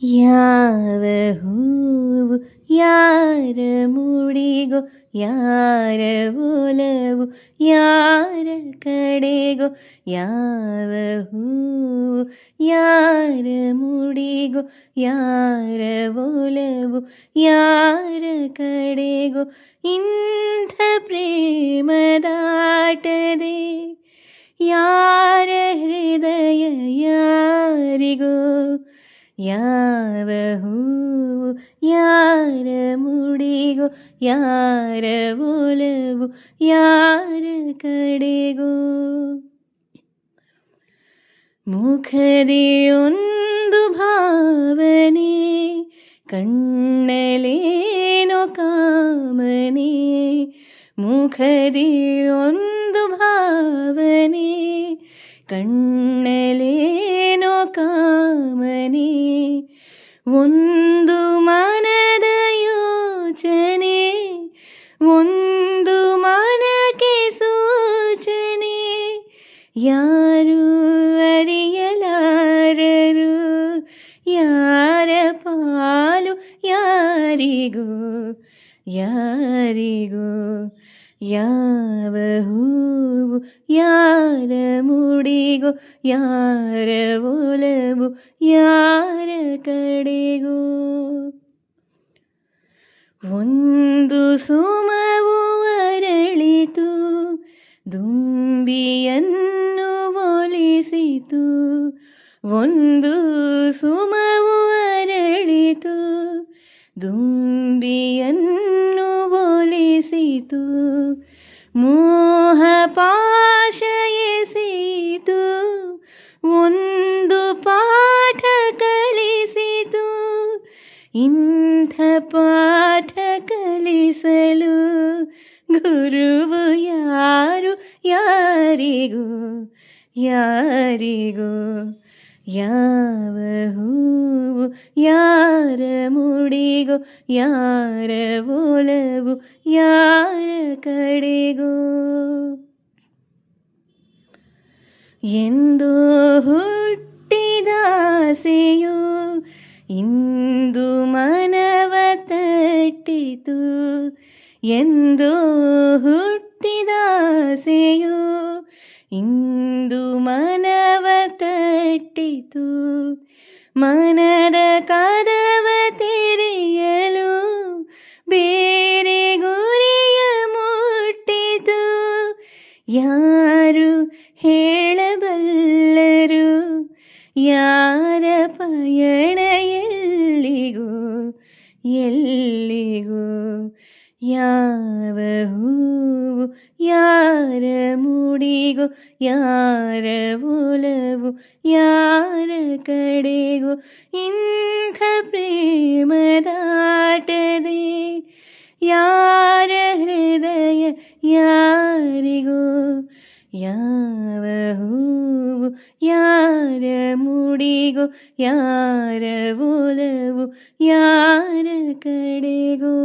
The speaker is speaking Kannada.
ಯಾವ ಹೂವು ಯಾರ ಮುಡಿಗೋ, ಯಾರ ಒಲವು ಯಾರ ಕಡೆಗೋ. ಯಾವ ಹೂವು ಯಾರ ಮುಡಿಗೋ, ಯಾರ ಒಲವು ಯಾರ ಕಡೆಗೋ. ಇಂಥ ಪ್ರೇಮ ದಾಟದೆ ಯಾರ ಹೃದಯ ಯಾರಿಗೋ. ಯಾವ ಹೂವು ಯಾರ ಮುಡಿಗೋ, ಯಾರ ಒಲವು ಯಾರ ಕಡೆಗೋ. ಮುಖದೆಯೊಂದು ಭಾವನೆ, ಕಣ್ಣಲೇನೋ ಕಾಮನೆ. ಮುಖದೆಯೊಂದು ಭಾವನೆ, ಕಣ್ಣಲೇನೋ ಕಾಮನೆ. ಒಂದು ಮನದ ಯೋಚನೆ, ಒಂದು ಮನಕ್ಕೆ ಸೂಚನೆ. ಯಾರು ಅರಿಯಲಾರರು, ಯಾರ ಪಾಲು ಯಾರಿಗೋ, ಯಾರಿಗೋ. ಯಾವ ಹೂವು ಯಾರ ಮುಡಿಗೋ, ಯಾರ ಒಲವು ಯಾರ ಕಡೆಗೋ. ಒಂದು ಸುಮವು ಅರಳಿತು, ದುಂಬಿಯನ್ನು ಒಲಿಸಿತು. ಒಂದು ಸುಮವು ಅರಳಿತು, ದುಂಬಿಯನ್ನು ಒಲಿಸಿತು. ಮೋಹ ಪಾಶ ಎಸೆಯಿತು, ಒಂದು ಪಾಠ ಕಲಿಸಿತು. ಇಂಥ ಪಾಠ ಕಲಿಸಲು ಗುರುವು ಯಾರು ಯಾರಿಗೋ, ಯಾರಿಗೋ. ಯಾವ ಹೂವು ಯಾರ ಮುಡಿಗೋ, ಯಾರ ಒಲವು ಯಾರ ಕಡೆಗೋ. ಎಂದೋ ಹುಟ್ಟಿದಾಸೆಯು ಇಂದು ಮನವ ತಟ್ಟಿತು. ಎಂದೋ ಹುಟ್ಟಿದಾಸೆಯು ಇಂದು ಮನವ ತಟ್ಟಿತು. ಮನದ ಕದವ ತೆರೆಯಲು ಬೇರೆ ಗುರಿಯ ಮುಟ್ಟಿತು. ಯಾರು ಹೇಳಬಲ್ಲರು, ಯಾರ ಪಯಣ ಎಲ್ಲಿಗೋ, ಎಲ್ಲಿಗೋ. ಯಾವ ಹೂವು ಯಾರ ಮುಡಿಗೋ, ಯಾರ ಒಲವು ಯಾರ ಕಡೆಗೋ. ಇಂಥ ಪ್ರೇಮ ದಾಟದೆ ಯಾರ ಹೃದಯ ಯಾರಿಗೋ. ಯಾವ ಹೂವು ಯಾರ ಮುಡಿಗೋ, ಯಾರ ಒಲವು ಯಾರ ಕಡೆಗೋ.